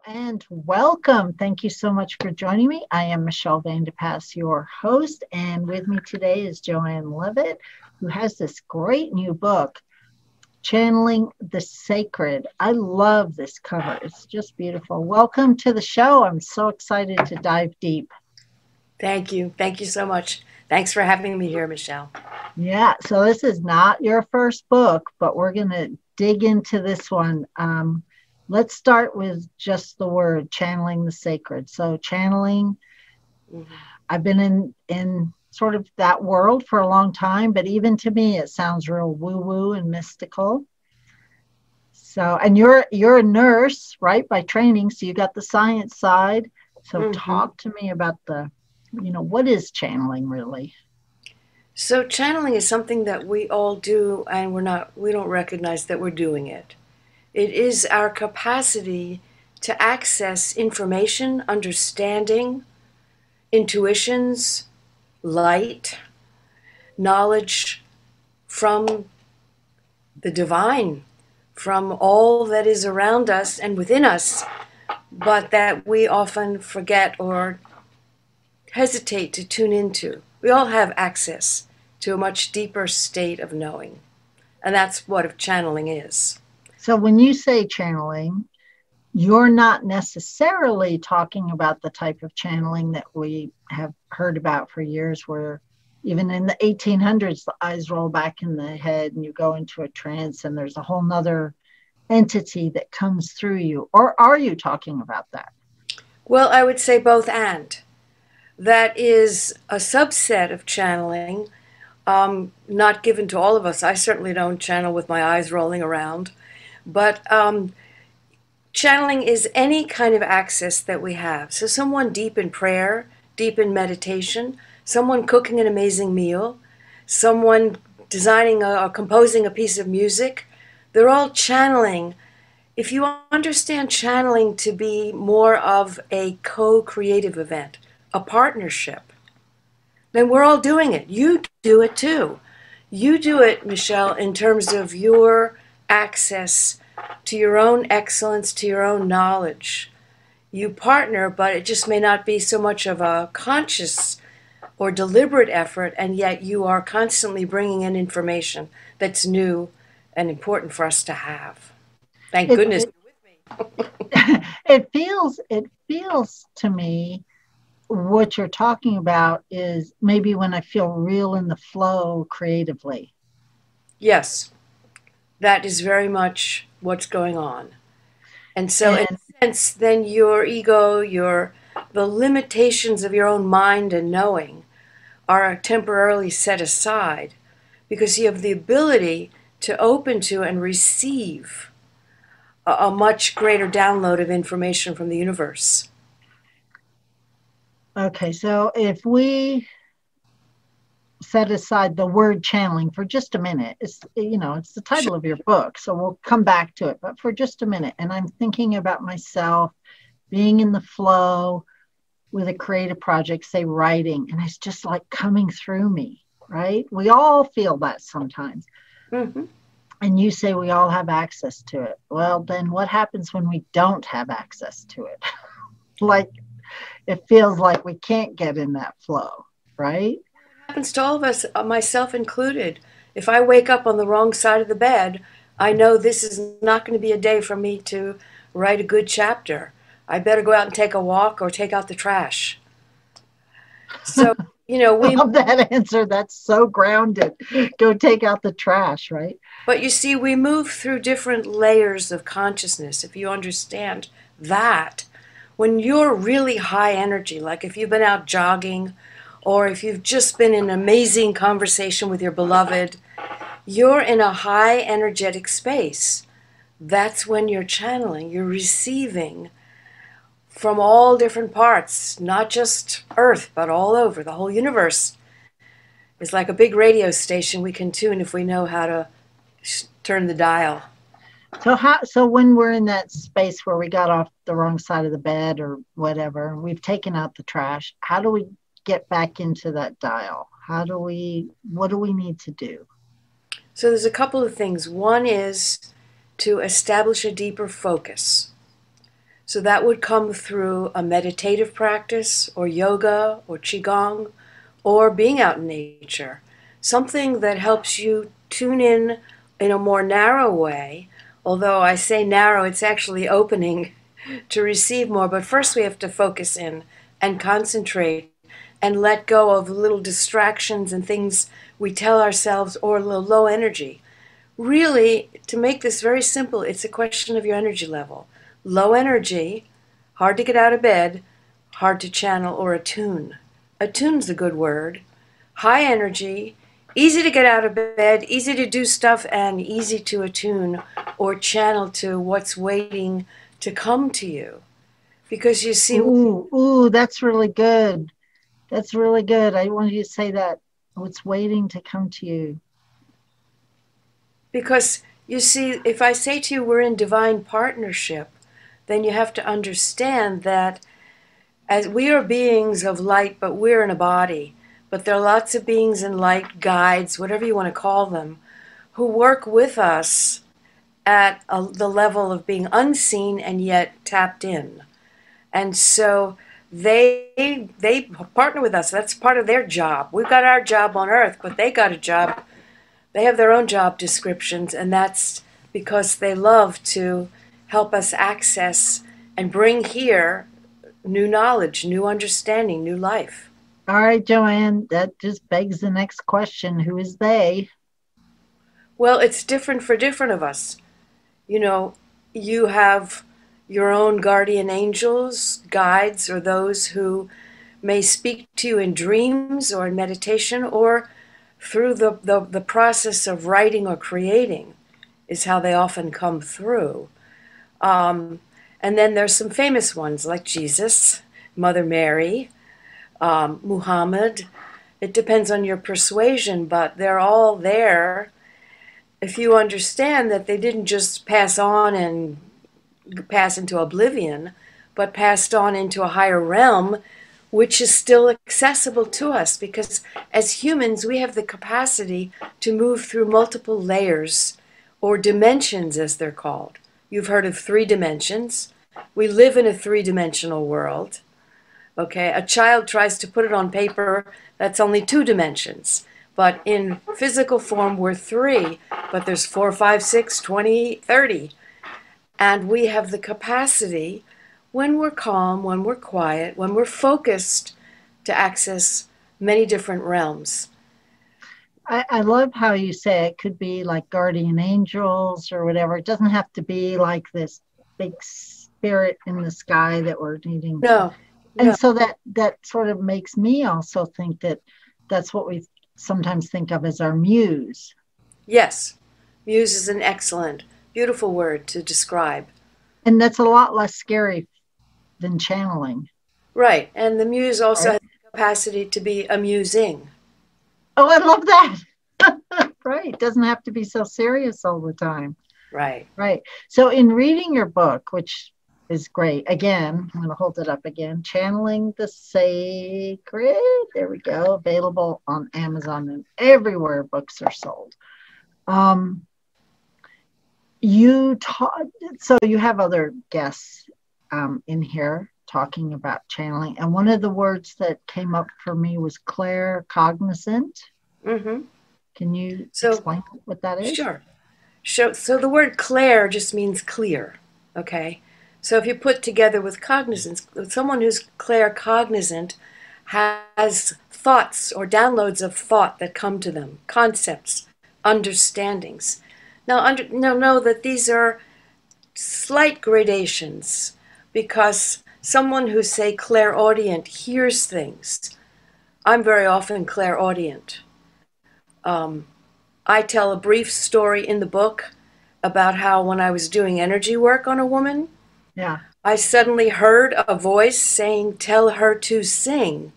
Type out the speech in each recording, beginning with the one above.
and welcome. Thank you so much for joining me. I am Michelle Vandepass, your host, and with me today is Joanne Levitt, who has this great new book, Channeling the Sacred. I love this cover. It's just beautiful. Welcome to the show. I'm so excited to dive deep. Thank you. Thank you so much. Thanks for having me here, Michelle. Yeah, so this is not your first book, but we're going to dig into this one. Let's start with just the word channeling the sacred. So, channeling, Mhm. I've been in sort of that world for a long time, but even to me, it sounds real woo woo and mystical. So, and you're a nurse, right, by training, so you got the science side. So, Mhm. talk to me about what is channeling really? So channeling is something that we all do and we don't recognize that we're doing it. It is our capacity to access information, understanding, intuitions, light, knowledge from the divine, from all that is around us and within us, but that we often forget or hesitate to tune into. We all have access to a much deeper state of knowing. And that's what channeling is. So, when you say channeling, you're not necessarily talking about the type of channeling that we have heard about for years, where even in the 1800s, the eyes roll back in the head and you go into a trance and there's a whole nother entity that comes through you. Or are you talking about that? Well, I would say both and. That is a subset of channeling, not given to all of us. I certainly don't channel with my eyes rolling around. But channeling is any kind of access that we have. So, someone deep in prayer, deep in meditation, someone cooking an amazing meal, someone designing or composing a piece of music, they're all channeling. If you understand channeling to be more of a co creative event, a partnership, then we're all doing it. You do it too. You do it, Michelle, in terms of your access to your own excellence, to your own knowledge. You partner, but it just may not be so much of a conscious or deliberate effort, and yet you are constantly bringing in information that's new and important for us to have. Thank It, goodness it, you're with me. it feels to me what you're talking about is maybe when I feel real in the flow creatively. Yes, that is very much what's going on. And so, in And a sense, then your ego, the limitations of your own mind and knowing are temporarily set aside because you have the ability to open to and receive a much greater download of information from the universe. okay, so if we set aside the word channeling for just a minute. It's the Sure. title of your book, so we'll come back to it. But for just a minute, and I'm thinking about myself being in the flow with a creative project, say writing, and it's just like coming through me, right? We all feel that sometimes. Mm-hmm. And you say we all have access to it. Well, then what happens when we don't have access to it? Like it feels like we can't get in that flow, right? Happens to all of us, myself included. If I wake up on the wrong side of the bed, I know this is not going to be a day for me to write a good chapter. I better go out and take a walk or take out the trash. So, I we, love that answer. That's so grounded. Go take out the trash, right? but you see, we move through different layers of consciousness. If you understand that, when you're really high energy, like if you've been out jogging or if you've just been in an amazing conversation with your beloved, you're in a high energetic space. That's when you're channeling, you're receiving from all different parts, not just Earth, but all over. The whole universe is like a big radio station we can tune if we know how to turn the dial. So when we're in that space where we got off the wrong side of the bed or whatever, we've taken out the trash, how do we get back into that dial? What do we need to do? So there's a couple of things. One is to establish a deeper focus. So that would come through a meditative practice or yoga or qigong or being out in nature. Something that helps you tune in a more narrow way. Although I say narrow, it's actually opening to receive more. But first we have to focus in and concentrate and let go of little distractions and things we tell ourselves or low energy. Really, to make this very simple, it's a question of your energy level. Low energy, hard to get out of bed, hard to channel or attune. Attune's a good word. High energy, easy to get out of bed, easy to do stuff, and easy to attune or channel to what's waiting to come to you. Because you see, Ooh, that's really good. That's really good. I wanted you to say that. What's waiting to come to you? because you see, if I say to you we're in divine partnership, then you have to understand that as we are beings of light, but we're in a body. But there are lots of beings in light, guides, whatever you want to call them, who work with us at the level of being unseen and yet tapped in. And so they partner with us. That's part of their job. We've got our job on earth, but they got a job. They have their own job descriptions, and that's because they love to help us access and bring here new knowledge, new understanding, new life. All right, Joanne, that just begs the next question. Who is they? Well, it's different for different of us. You know, you have your own guardian angels, guides, or those who may speak to you in dreams or in meditation or through the process of writing or creating is how they often come through. And then there's some famous ones like Jesus, Mother Mary, Muhammad. It depends on your persuasion, but they're all there if you understand that they didn't just pass on and pass into oblivion, but passed on into a higher realm, which is still accessible to us because as humans, we have the capacity to move through multiple layers or dimensions, as they're called. You've heard of 3 dimensions. We live in a 3-dimensional world. Okay, a child tries to put it on paper, that's only 2 dimensions. But in physical form, we're 3, but there's 4, 5, 6, 20, 30. And we have the capacity, when we're calm, when we're quiet, when we're focused, to access many different realms. I love how you say it could be like guardian angels or whatever. It doesn't have to be like this big spirit in the sky that we're needing to. No, And no. so that sort of makes me also think that that's what we sometimes think of as our muse. Yes, muse is an excellent, beautiful word to describe. And that's a lot less scary than channeling. Right, and the muse also Right? has the capacity to be amusing. Oh, I love that. Right. It doesn't have to be so serious all the time. Right. Right. So in reading your book, which is great, again, I'm going to hold it up again, Channeling the Sacred. There we go. Available on Amazon and everywhere books are sold. You taught, so you have other guests in here talking about channeling, and one of the words that came up for me was claircognizant. Mm-hmm. Can you So, explain what that is? sure. So the word clair just means clear, okay? So if you put together with cognizance, someone who's claircognizant has thoughts or downloads of thought that come to them, concepts, understandings. Now know that these are slight gradations because someone who's, say, clairaudient hears things. I'm very often clairaudient. I tell a brief story in the book about how when I was doing energy work on a woman, Yeah, I suddenly heard a voice saying, "Tell her to sing."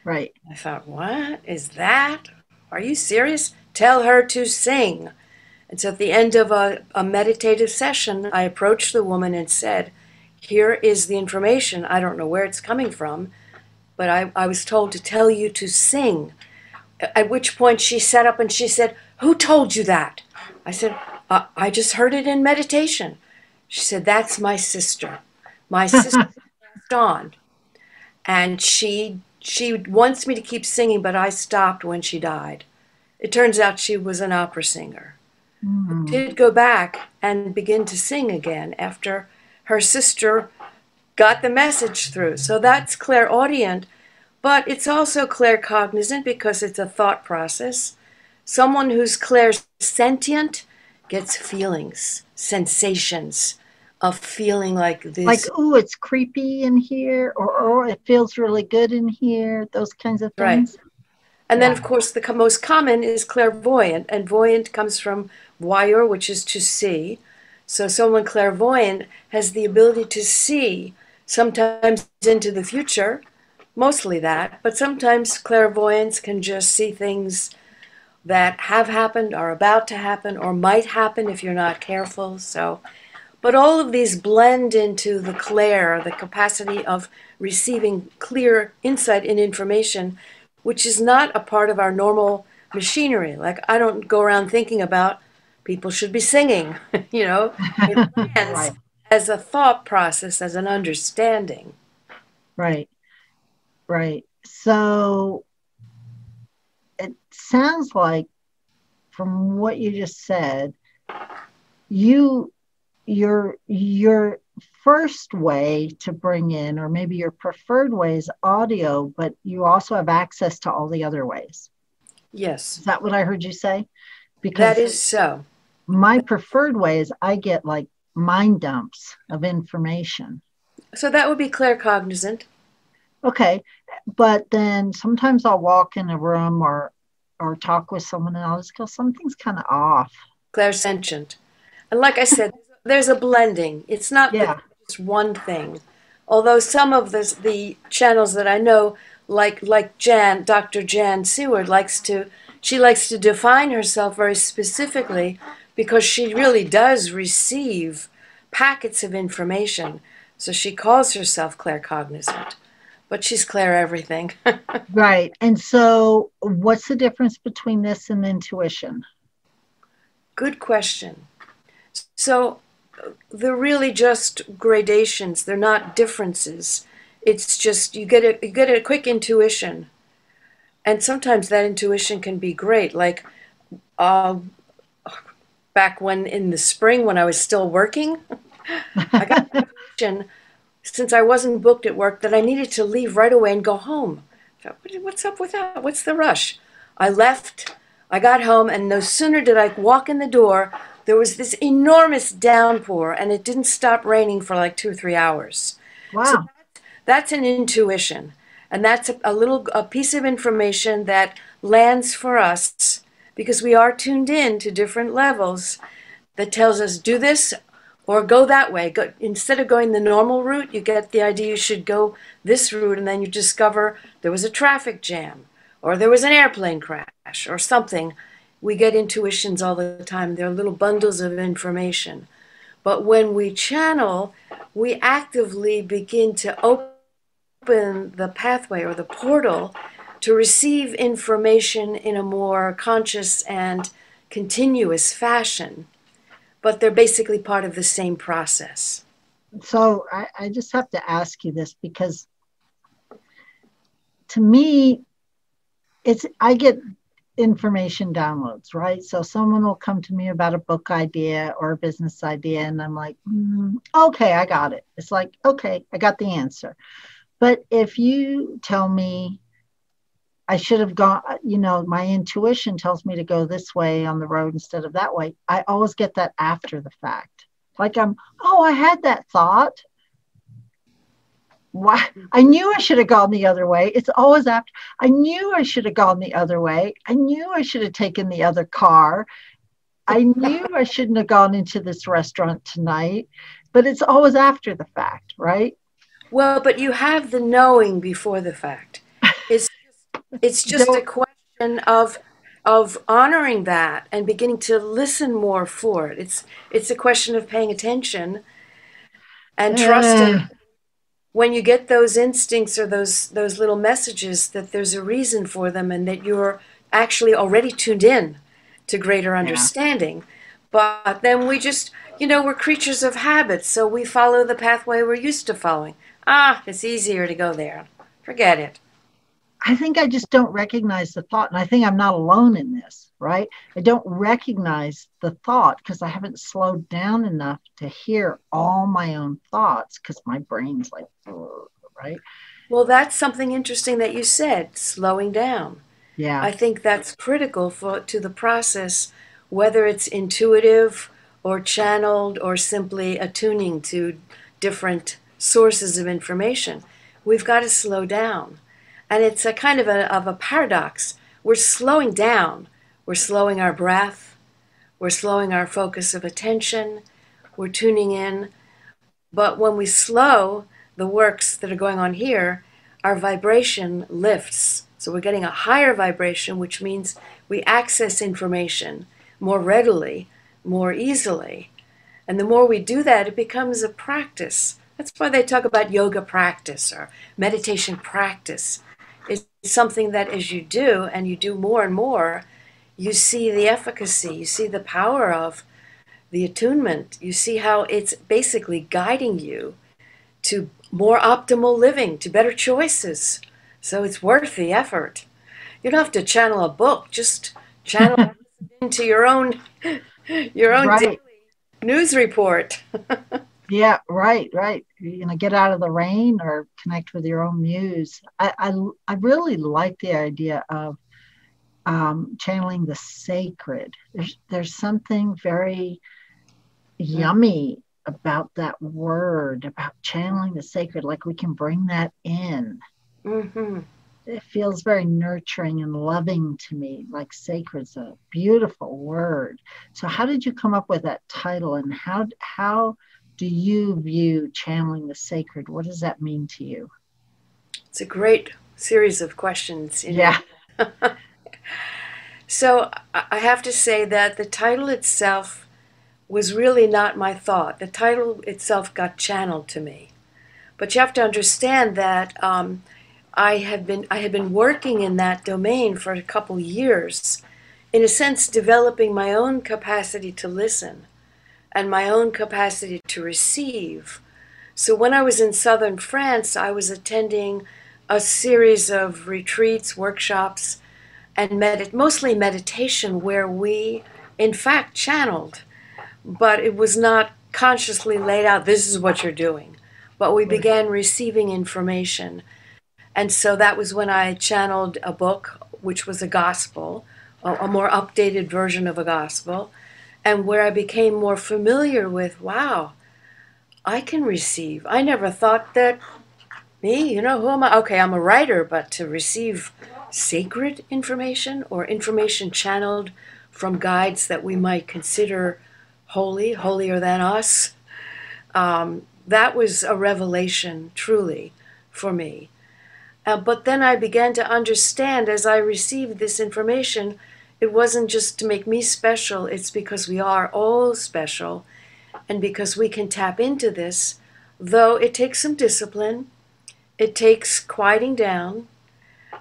right. I thought, what is that? Are you serious? Tell her to sing. And so at the end of a meditative session, I approached the woman and said, here is the information. I don't know where it's coming from, but I was told to tell you to sing. At which point she sat up and she said, "Who told you that?" I said, I just heard it in meditation. She said, "That's my sister. My sister passed on, and she wants me to keep singing, but I stopped when she died. It turns out she was an opera singer. She Mm. did go back and begin to sing again after her sister got the message through. So that's clairaudient, but it's also claircognizant because it's a thought process. Someone who's clairsentient gets feelings, sensations of feeling like Like, this. oh, it's creepy in here, or oh, it feels really good in here, those kinds of Right. things. And then, Yeah. of course, the most common is clairvoyant, and voyant comes from voir, which is to see. So, someone clairvoyant has the ability to see, sometimes into the future, mostly that, but sometimes clairvoyants can just see things that have happened, are about to happen, or might happen if you're not careful. So, but all of these blend into the clair, the capacity of receiving clear insight in information, which is not a part of our normal machinery. Like, I don't go around thinking about people should be singing, you know, it lands Right. as a thought process, as an understanding. Right. Right. So it sounds like, from what you just said, you your first way to bring in, or maybe your preferred way, is audio, but you also have access to all the other ways. Yes, Is that what I heard you say? that Because is so. my preferred way is I get like mind dumps of information. So that would be claircognizant. Okay, but then sometimes I'll walk in a room or talk with someone and I'll just go, something's kind of off. Clairsentient. And like I said, there's a blending. It's not that Yeah. it's one thing. Although some of the channels that I know, like Dr. Jan Seward she likes to define herself very specifically because she really does receive packets of information. So she calls herself claircognizant, but she's clair everything. Right. And so what's the difference between this and intuition? Good question. So they're really just gradations. They're not differences. It's just you get a quick intuition, and sometimes that intuition can be great. Like uh, back when in the spring when I was still working, I got an intuition since I wasn't booked at work that I needed to leave right away and go home. So, what's up with that? What's the rush? I left. I got home, and no sooner did I walk in the door, there was this enormous downpour, and it didn't stop raining for like 2 or 3 hours. So Wow. that's an intuition, and that's a piece of information that lands for us because we are tuned in to different levels that tells us do this or go that way. Instead of going the normal route, you get the idea you should go this route, and then you discover there was a traffic jam or there was an airplane crash or something. We get intuitions all the time. They're little bundles of information. But when we channel, we actively begin to open the pathway or the portal to receive information in a more conscious and continuous fashion, but they're basically part of the same process. So I just have to ask you this because to me, I get information downloads, right? So someone will come to me about a book idea or a business idea, and I'm like, okay, I got it. It's like, okay, I got the answer. But if you tell me I should have gone, my intuition tells me to go this way on the road instead of that way, I always get that after the fact. Like I had that thought. Why? I knew I should have gone the other way. It's always after. I knew I should have gone the other way. I knew I should have taken the other car. I knew I shouldn't have gone into this restaurant tonight, but it's always after the fact, right? Well, but you have the knowing before the fact. It's it's just a Don't, question of honoring that and beginning to listen more for it. It's a question of paying attention and trusting uh, when you get those instincts or those little messages that there's a reason for them and that you're actually already tuned in to greater yeah. understanding. But then we just, we're creatures of habit, so we follow the pathway we're used to following. Ah, it's easier to go there. Forget it. I think I just don't recognize the thought. And I think I'm not alone in this, right? I don't recognize the thought because I haven't slowed down enough to hear all my own thoughts because my brain's like, "Ugh," right? Well, that's something interesting that you said, slowing down. Yeah. I think that's critical to the process, whether it's intuitive or channeled or simply attuning to different sources of information. We've got to slow down. And it's a kind of a paradox. We're slowing down. We're slowing our breath. We're slowing our focus of attention. We're tuning in. But when we slow the works that are going on here, our vibration lifts. So we're getting a higher vibration, which means we access information more readily, more easily. And the more we do that, it becomes a practice. That's why they talk about yoga practice or meditation practice. It's something that as you do, and you do more and more, you see the efficacy, you see the power of the attunement, you see how it's basically guiding you to more optimal living, to better choices. So it's worth the effort. You don't have to channel a book, just channel into your own daily Right. news report. Yeah, right, right. Get out of the rain or connect with your own muse. I really like the idea of channeling the sacred. There's something very yummy about that word, about channeling the sacred, like we can bring that in. Mm-hmm. It feels very nurturing and loving to me, like sacred's a beautiful word. So how did you come up with that title, and how do you view channeling the sacred? What does that mean to you? It's a great series of questions in Yeah. one. So I have to say that the title itself was really not my thought. The title itself got channeled to me. But you have to understand that I had been working in that domain for a couple years, in a sense, developing my own capacity to listen and my own capacity to receive. So when I was in southern France, I was attending a series of retreats, workshops, and mostly meditation, where we, in fact, channeled, but it was not consciously laid out, this is what you're doing. But we Right. began receiving information. And so that was when I channeled a book, which was a gospel, a more updated version of a gospel, and where I became more familiar with, wow, I can receive. I never thought that me, who am I? Okay, I'm a writer, but to receive sacred information or information channeled from guides that we might consider holy, holier than us, that was a revelation, truly, for me. But then I began to understand as I received this information, it wasn't just to make me special, it's because we are all special and because we can tap into this, though it takes some discipline, it takes quieting down,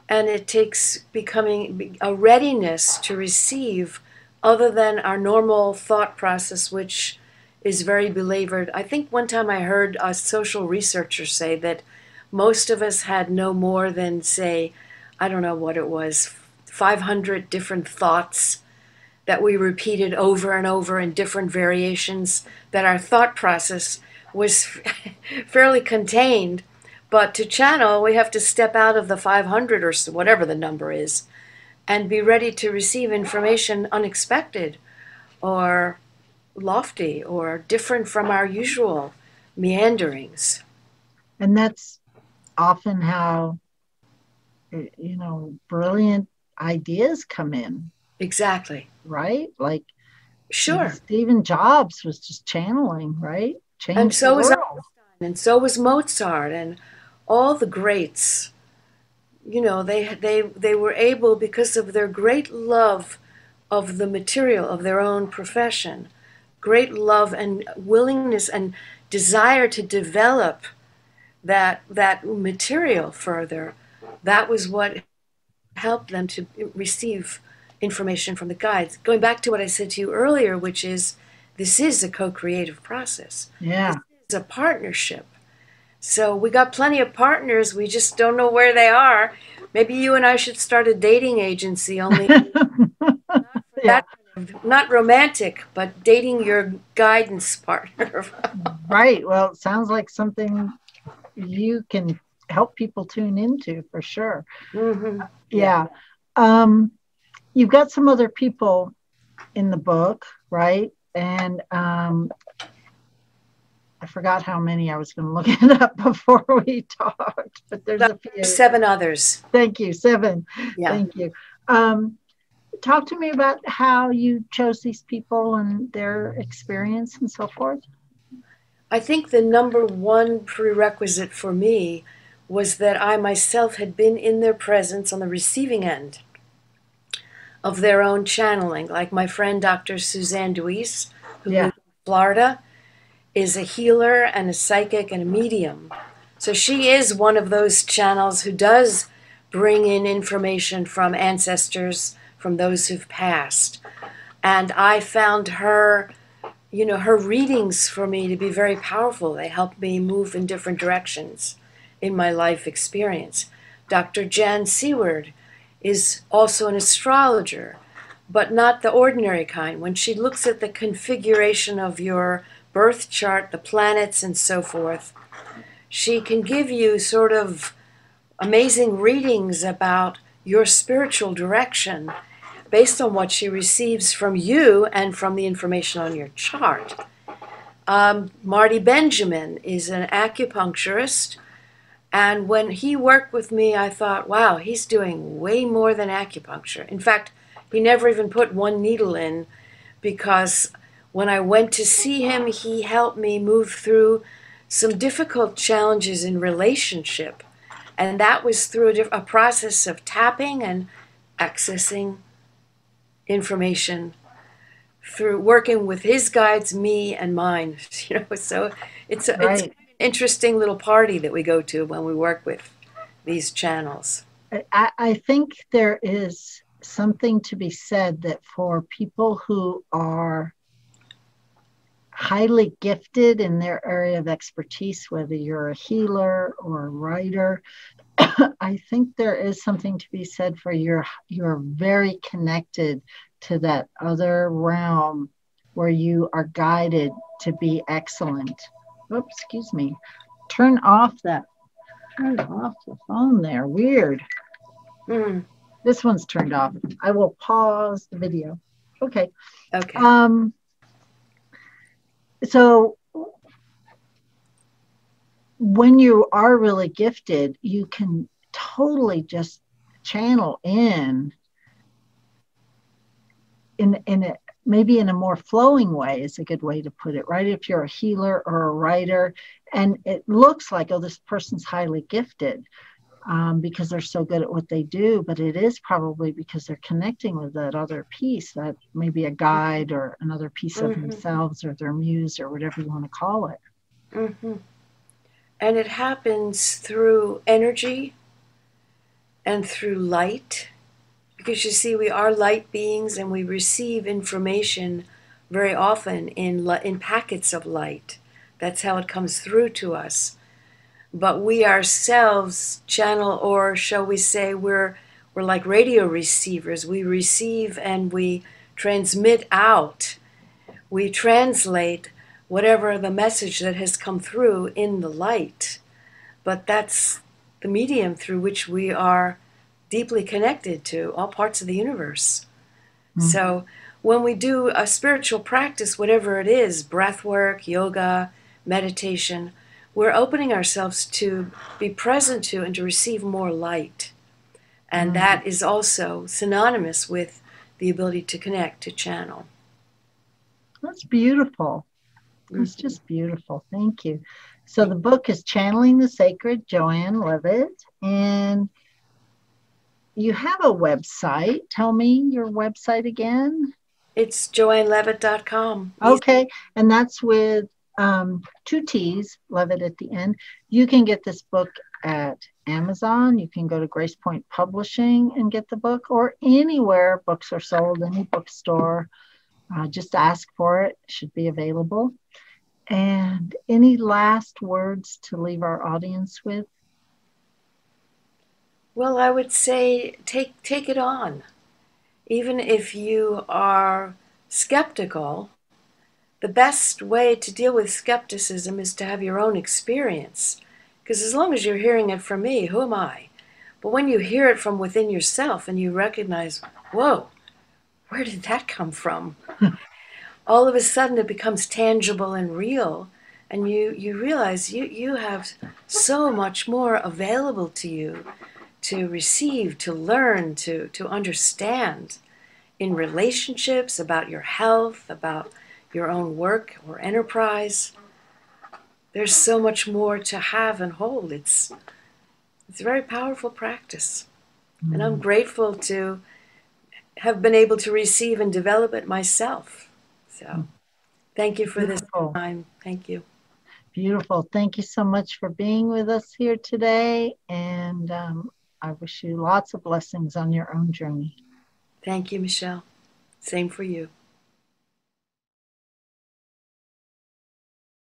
and it takes becoming a readiness to receive other than our normal thought process, which is very belabored. I think one time I heard a social researcher say that most of us had no more than, say, I don't know what it was, 500 different thoughts that we repeated over and over in different variations, that our thought process was fairly contained. But to channel, we have to step out of the 500 or so, whatever the number is, and be ready to receive information unexpected or lofty or different from our usual meanderings. And that's often how, brilliant ideas come in, Exactly. right? Like Sure. Stephen Jobs was just channeling, right? And Change the so was world. Einstein, and so was Mozart, and all the greats. They were able, because of their great love of the material of their own profession, great love and willingness and desire to develop that material further. That was what helped them to receive information from the guides. Going back to what I said to you earlier, which is this is a co-creative process. Yeah. This is a partnership. So we got plenty of partners. We just don't know where they are. Maybe you and I should start a dating agency, only Yeah. that kind of, not romantic, but dating your guidance partner. Right. Well, it sounds like something you can help people tune into for sure. Mm-hmm. Yeah. Um, you've got some other people in the book, right? And I forgot how many. I was going to look it up before we talked, but there's About a few. 7 others. Thank you. 7. Yeah. Thank you. Talk to me about how you chose these people and their experience and so forth. I think the number one prerequisite for me was that I myself had been in their presence on the receiving end of their own channeling. Like my friend Dr. Suzanne Deweese, who lives in Florida, is a healer and a psychic and a medium. So she is one of those channels who does bring in information from ancestors, from those who've passed. And I found her, her readings for me to be very powerful. They helped me move in different directions in my life experience. Dr. Jan Seward is also an astrologer, but not the ordinary kind. When she looks at the configuration of your birth chart, the planets, and so forth, she can give you sort of amazing readings about your spiritual direction based on what she receives from you and from the information on your chart. Marty Benjamin is an acupuncturist, and when he worked with me, I thought, wow, he's doing way more than acupuncture. In fact, he never even put one needle in, because when I went to see him, he helped me move through some difficult challenges in relationship. And that was through a process of tapping and accessing information through working with his guides, me, and mine. So it's an interesting little party that we go to when we work with these channels. I think there is something to be said that for people who are highly gifted in their area of expertise, whether you're a healer or a writer, I think there is something to be said for you're very connected to that other realm where you are guided to be excellent. Oops, excuse me. Turn off the phone there. Weird. This one's turned off. I will pause the video. Okay. So when you are really gifted, you can totally just channel in a maybe in a more flowing way is a good way to put it, right? If you're a healer or a writer, and it looks like, oh, this person's highly gifted because they're so good at what they do, but it is probably because they're connecting with that other piece, that maybe a guide or another piece of themselves or their muse or whatever you want to call it. And it happens through energy and through light. Because you see, we are light beings and we receive information very often in packets of light. That's how it comes through to us. But we ourselves channel, or shall we say, we're like radio receivers. We receive and we transmit out. We translate whatever the message that has come through in the light. But that's the medium through which we are deeply connected to all parts of the universe. So when we do a spiritual practice, whatever it is, breath work, yoga, meditation, we're opening ourselves to be present to and to receive more light. And that is also synonymous with the ability to connect, to channel. That's beautiful. That's just beautiful. Thank you. So the book is Channeling the Sacred, Joanne Levitt, and you have a website. Tell me your website again. It's joannelevitt.com. Okay. And that's with 2 T's, Levitt at the end. You can get this book at Amazon. You can go to Grace Point Publishing and get the book, or anywhere books are sold, any bookstore. Just ask for it, it should be available. And any last words to leave our audience with? Well, I would say take it on. Even if you are skeptical, the best way to deal with skepticism is to have your own experience. Because as long as you're hearing it from me, who am I? But when you hear it from within yourself and you recognize, whoa, where did that come from? All of a sudden it becomes tangible and real. And you realize you have so much more available to you to receive, to learn, to understand in relationships, about your health, about your own work or enterprise. There's so much more to have and hold. It's a very powerful practice. And I'm grateful to have been able to receive and develop it myself. So thank you for this Beautiful. time. Thank you. Beautiful. Thank you so much for being with us here today. And I wish you lots of blessings on your own journey. Thank you, Michelle. Same for you.